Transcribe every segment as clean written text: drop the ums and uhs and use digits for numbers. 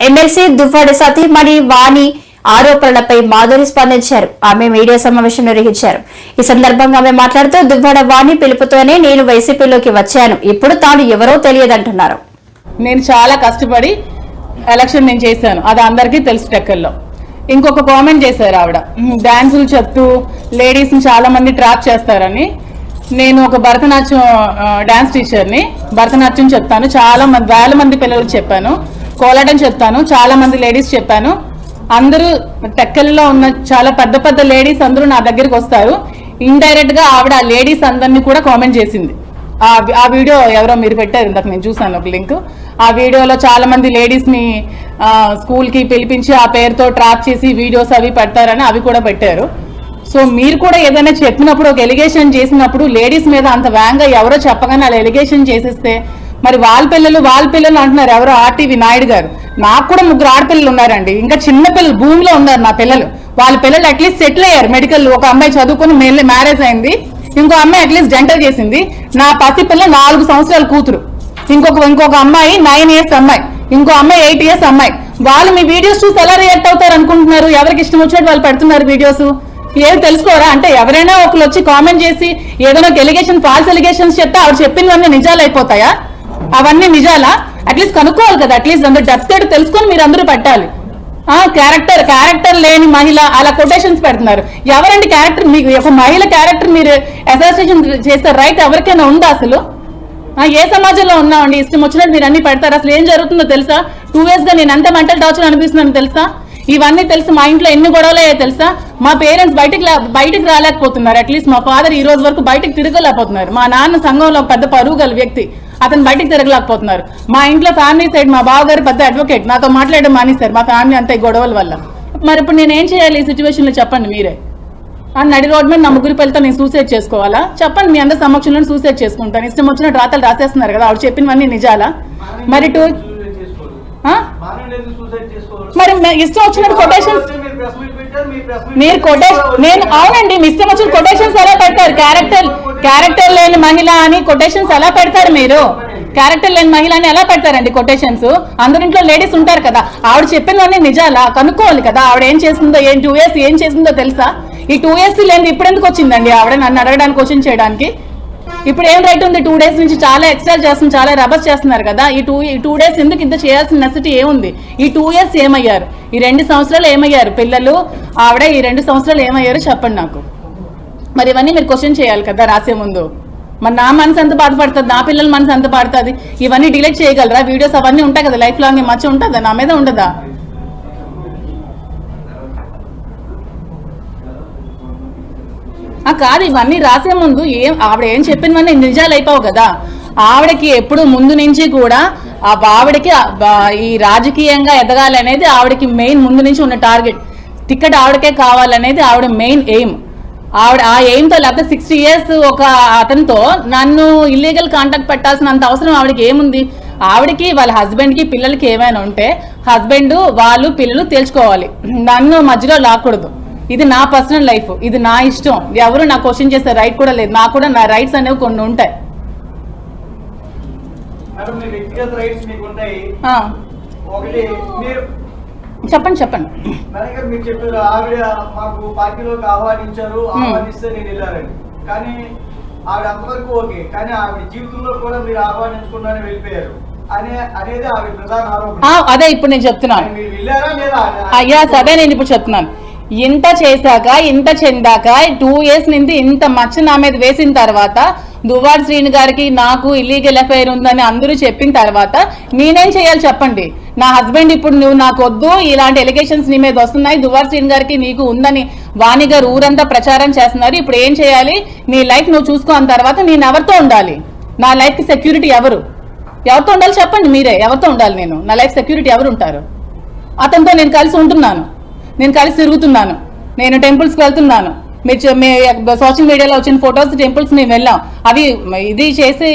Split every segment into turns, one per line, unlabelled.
MLC Duvvada సతీమణి వాణి ఆరోపణలపై మాధురి స్పందించారు. ఆమె మీడియా సమావేశం నిర్వహించారు. ఈ సందర్భంగా ఆమె మాట్లాడుతూ దువ్వాడ వాణి పిలుపుతోనే నేను వైసీపీలోకి వచ్చాను, ఇప్పుడు తాను ఎవరో తెలియదంటున్నారు.
నేను చాలా కష్టపడి ఎలక్షన్ నేను చేశాను, అది అందరికీ తెలుసు. టెక్కల్లో ఇంకొక కామెంట్ చేశారు ఆవిడ, డాన్సులు చెప్తూ లేడీస్ ని చాలా మంది ట్రాప్ చేస్తారని. నేను ఒక భరతనాట్యం డాన్స్ టీచర్ని, భరతనాట్యం చెప్తాను, చాలా మంది వేల మంది పిల్లలకు చెప్పాను. కోలాటం చెప్తాను, చాలా మంది లేడీస్ చెప్పాను. అందరూ టెక్కల్లో ఉన్న చాలా పెద్ద పెద్ద లేడీస్ అందరూ నా దగ్గరికి వస్తారు. ఇండైరెక్ట్ గా ఆవిడ ఆ లేడీస్ అందరినీ కూడా కామెంట్ చేసింది. ఆ వీడియో ఎవరో మీరు పెట్టారు, ఇందాక నేను చూసాను ఒక లింక్. ఆ వీడియోలో చాలా మంది లేడీస్ ని స్కూల్ కి పిలిపించి ఆ పేరుతో ట్రాప్ చేసి వీడియోస్ అవి పెడతారని అవి కూడా పెట్టారు. సో మీరు కూడా ఏదైనా చెప్పినప్పుడు, ఒక ఎలిగేషన్ చేసినప్పుడు లేడీస్ మీద అంత వేగంగా ఎవరో చెప్పగానే అలా ఎలిగేషన్ చేసేస్తే మరి వాళ్ళ పిల్లలు అంటున్నారు. ఎవరో ఆర్టీవీ నాయుడు గారు. నాకు కూడా 3 ఆడపిల్లలు ఉన్నారండి, ఇంకా చిన్న పిల్లలు భూమిలో ఉన్నారు నా పిల్లలు. వాళ్ళ పిల్లలు అట్లీస్ట్ సెటిల్ అయ్యారు మెడికల్. ఒక అమ్మాయి చదువుకుని మ్యారేజ్ అయింది, ఇంకో అమ్మాయి అట్లీస్ట్ డెంటల్ చేసింది. నా పసి పిల్ల 4 సంవత్సరాల కూతురు, ఇంకొక అమ్మాయి 9 years అమ్మాయి, ఇంకో అమ్మాయి 8 years అమ్మాయి. వాళ్ళు మీ వీడియోస్ చూసి ఎలా రియాక్ట్ అవుతారు అనుకుంటున్నారు? ఎవరికి ఇష్టం వచ్చినట్టు వాళ్ళు పెడుతున్నారు వీడియోస్. ఏది తెలుసుకోరా అంటే ఎవరైనా ఒకరు వచ్చి కామెంట్ చేసి ఏదైనా ఒక ఎలిగేషన్, ఫాల్స్ ఎలిగేషన్స్ చెప్తే ఆవిడ చెప్పినవన్నీ నిజాలు అయిపోతాయా? అవన్నీ నిజాలా? అట్లీస్ట్ కనుక్కోవాలి కదా, అట్లీస్ట్ అందరూ డెప్త్ తెలుసుకొని మీరు అందరూ పెట్టాలి. క్యారెక్టర్ లేని మహిళ అలా కొటేషన్స్ పెడుతున్నారు. ఎవరండి క్యారెక్టర్? మీకు ఒక మహిళ క్యారెక్టర్ మీరు అసోసియేషన్ చేసే రైట్ ఎవరికైనా ఉందా అసలు? ఏ సమాజంలో ఉన్నామండి? ఇష్టం వచ్చినట్టు మీరు అన్ని పెడతారు. అసలు ఏం జరుగుతుందో తెలుసా? 2 years గా నేను ఎంత మెంటల్ టార్చర్ అనిపిస్తున్నాను తెలుసా? ఇవన్నీ తెలుసు. మా ఇంట్లో ఎన్ని గొడవలయ్యో తెలుసా? మా పేరెంట్స్ బయటికి రాలేకపోతున్నారు. అట్లీస్ట్ మా ఫాదర్ ఈ రోజు వరకు బయటకు తిరగలేకపోతున్నారు. మా నాన్న సంఘంలో పెద్ద పరువు గల వ్యక్తి, అతను బయటికి తిరగలేకపోతున్నారు. మా ఇంట్లో ఫ్యామిలీ సైడ్ మా బావగారు పెద్ద అడ్వకేట్, నాతో మాట్లాడడం మానేశారు మా ఫ్యామిలీ అంతా గొడవల వల్ల. మరి ఇప్పుడు నేను ఏం చేయాలి ఈ సిచ్యువేషన్ లో? చెప్పండి మీరే. నడి రోడ్ మీద నా 3 పిల్లలతో నేను సూసైడ్ చేసుకోవాలా? చెప్పండి, మీ అందరి సమక్షంలో సూసైడ్ చేసుకుంటాను. ఇష్టం వచ్చినట్టు రాతలు రాసేస్తున్నారు కదా, ఆవిడ చెప్పినవన్నీ నిజాలా? మరి మరి ఇష్టం వచ్చినట్టు కొటేషన్స్ మీరు నేను అవునండి, మీ ఇష్టం వచ్చిన కొటేషన్స్ ఎలా పెడతారు? క్యారెక్టర్ లేని మహిళ అని కొటేషన్స్ ఎలా పెడతారు? మీరు క్యారెక్టర్ లేని మహిళ అని ఎలా పెడతారండి కొటేషన్స్? అందరింట్లో లేడీస్ ఉంటారు కదా, ఆవిడ చెప్పినవన్నీ నిజాలా? కనుక్కోవాలి కదా ఆవిడ ఏం చేస్తుందో. 2 years ఏం చేసిందో తెలుసా? ఈ 2 years లేని ఇప్పుడు ఎందుకు వచ్చిందండి ఆవిడ నన్ను అడగడానికి, క్వశ్చన్ చేయడానికి? ఇప్పుడు ఏం రైట్ ఉంది? 2 days నుంచి చాలా ఎక్స్ట్రా చేస్తున్నారు, చాలా రబస్ చేస్తున్నారు కదా. ఈ 2 days ఎందుకు ఇంత చేయాల్సిన నెసిటీ ఏముంది? ఈ 2 years ఏమయ్యారు? ఈ 2 సంవత్సరాలు ఏమయ్యారు? పిల్లలు ఆవిడ ఈ 2 సంవత్సరాలు ఏమయ్యారు చెప్పండి నాకు. మరి ఇవన్నీ మీరు క్వశ్చన్ చేయాలి కదా రాసే ముందు. మరి నా మనసు ఎంత బాధపడుతుంది, నా పిల్లల మనసు ఎంత పడుతుంది? ఇవన్నీ డిలీట్ చేయగలరా? వీడియోస్ అవన్నీ ఉంటాయి కదా, లైఫ్ లాంగ్ మచ్చ ఉంటుందా? నా మీద ఉండదా? కాదు, ఇవన్నీ రాసే ముందు ఆవిడ ఏం చెప్పినవన్నీ నిజాలు అయిపోవు కదా. ఆవిడకి ఎప్పుడు ముందు నుంచి కూడా ఆవిడకి ఈ రాజకీయంగా ఎదగాలి అనేది ఆవిడకి మెయిన్ ముందు నుంచి ఉన్న టార్గెట్. టికెట్ ఆవిడకే కావాలనేది ఆవిడ మెయిన్ ఎయిమ్. ఆవిడ ఆ ఎయిమ్తో, లేకపోతే 60 years ఒక అతనితో నన్ను ఇల్లీగల్ కాంటాక్ట్ పెట్టాల్సినంత అవసరం ఆవిడకి ఏముంది? ఆవిడకి వాళ్ళ హస్బెండ్కి పిల్లలకి ఏమైనా ఉంటే హస్బెండ్ వాళ్ళు పిల్లలు తేల్చుకోవాలి, నన్ను మధ్యలో లాక్కూడదు. ఇది నా పర్సనల్ లైఫ్, ఇది నా ఇష్టం. ఎవరు నా క్వశ్చన్ చేసే రైట్ కూడా లేదు. నాకు కూడా నా రైట్స్ అనేవి కొన్ని ఉంటాయి. చెప్పండి.
మీరు చెప్పారు ఆవిడ మాకు పార్టీలోకి ఆహ్వానించారు, ఆహ్వానిస్తే నేను వెళ్ళారండి. కానీ ఆవిడ అంతవరకు ఓకే, కానీ ఆవిడ జీవితంలో కూడా మీరు ఆహ్వానించకుండానే వెళ్ళిపోయారు అనేది ఆవిడ ప్రధాన ఆరోపణ.
అదే ఇప్పుడు నేను చెప్తున్నాను.
మీరు వెళ్ళారా లేదా?
అయ్యా అదే నేను ఇప్పుడు చెప్తున్నాను. ఇంత చేశాక, ఇంత చెందాక, 2 years నుంచి ఇంత మచ్చ నా మీద వేసిన తర్వాత, దువ్వాడ శ్రీని గారికి నాకు ఇల్లీగల్ అఫైర్ ఉందని అందరూ చెప్పిన తర్వాత నేనేం చేయాలి చెప్పండి? నా హస్బెండ్ ఇప్పుడు నువ్వు నాకు వద్దు, ఇలాంటి ఎలిగేషన్స్ నీ మీద వస్తున్నాయి, దువ్వాడ శ్రీని గారికి నీకు ఉందని వాణి గారు ఊరంతా ప్రచారం చేస్తున్నారు, ఇప్పుడు ఏం చేయాలి? నీ లైఫ్ నువ్వు చూసుకోని తర్వాత నేను ఎవరితో ఉండాలి? నా లైఫ్ కి సెక్యూరిటీ ఎవరితో ఉండాలి చెప్పండి మీరే? ఎవరితో ఉండాలి నేను? నా లైఫ్ సెక్యూరిటీ ఎవరు ఉంటారు? అతనితో నేను కలిసి ఉంటున్నాను, నేను కలిసి తిరుగుతున్నాను, నేను టెంపుల్స్కి వెళ్తున్నాను. మీరు సోషల్ మీడియాలో వచ్చిన ఫొటోస్ టెంపుల్స్ మేము వెళ్ళాం. అవి ఇది చేసి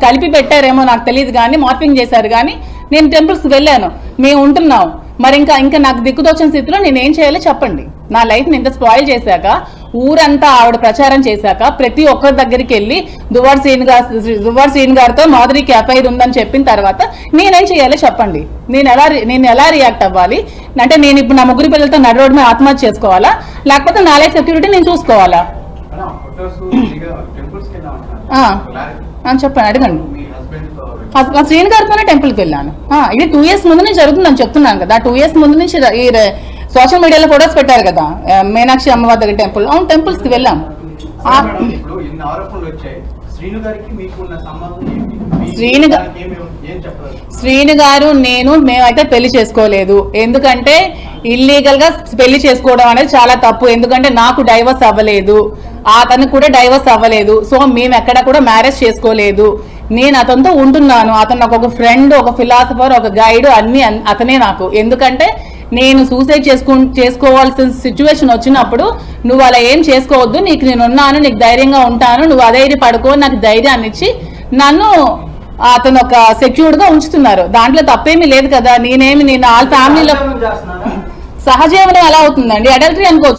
కలిపి పెట్టారేమో నాకు తెలియదు, కానీ మార్పింగ్ చేశారు. కానీ నేను టెంపుల్స్కి వెళ్ళాను, మేము ఉంటున్నాం. మరి ఇంకా నాకు దిక్కుదోచిన స్థితిలో నేను ఏం చేయాలో చెప్పండి? నా లైఫ్ని ఇంత స్పాయిల్ చేశాక ఊరంతా ఆవిడ ప్రచారం చేశాక ప్రతి ఒక్కరి దగ్గరికి వెళ్ళి దువ్వాడ శ్రీను గారితో మాధురికి అఫైర్ ఉందని చెప్పిన తర్వాత నేనేం చేయాలో చెప్పండి. నేను ఎలా రియాక్ట్ అవ్వాలి? అంటే నేను ఇప్పుడు నా ముగ్గురు పిల్లలతో నడి రోడ్డు మీద ఆత్మహత్య చేసుకోవాలా, లేకపోతే నాలే సెక్యూరిటీ నేను చూసుకోవాలా? చెప్పండి, అడగండి. శ్రీను గారితోనే టెంపుల్కి వెళ్ళాను. ఇది 2 years ముందు నుంచి జరుగుతుందని చెప్తున్నాను కదా. 2 years ముందు నుంచి ఈ సోషల్ మీడియాలో ఫొటోస్ పెట్టారు కదా, మీనాక్షి అమ్మవారి దగ్గర టెంపుల్. అవును, టెంపుల్స్ కి వెళ్ళాం. శ్రీను గారు మేమైతే పెళ్లి చేసుకోలేదు. ఎందుకంటే ఇల్లీగల్ గా పెళ్లి చేసుకోవడం అనేది చాలా తప్పు. ఎందుకంటే నాకు డైవర్స్ అవ్వలేదు, అతనికి కూడా డైవర్స్ అవ్వలేదు. సో మేము ఎక్కడ కూడా మ్యారేజ్ చేసుకోలేదు. నేను అతనితో ఉంటున్నాను. అతను నాకు ఒక ఫ్రెండ్, ఒక ఫిలాసఫర్, ఒక గైడ్, అన్ని అతనే నాకు. ఎందుకంటే నేను సూసైడ్ చేసుకోవాల్సిన సిచ్యువేషన్ వచ్చినప్పుడు నువ్వు అలా ఏం చేసుకోవద్దు, నీకు నేను ఉన్నాను, నీకు ధైర్యంగా ఉంటాను, నువ్వు అధైర్య పడుకో, నాకు ధైర్యాన్ని ఇచ్చి నన్ను అతను ఒక సెక్యూర్డ్ గా ఉంచుతున్నారు. దాంట్లో తప్పేమీ లేదు కదా. నేను వాళ్ళ ఫ్యామిలీలో సహజీవనం ఎలా అవుతుందండి? అడల్టరీ అనుకోవచ్చు.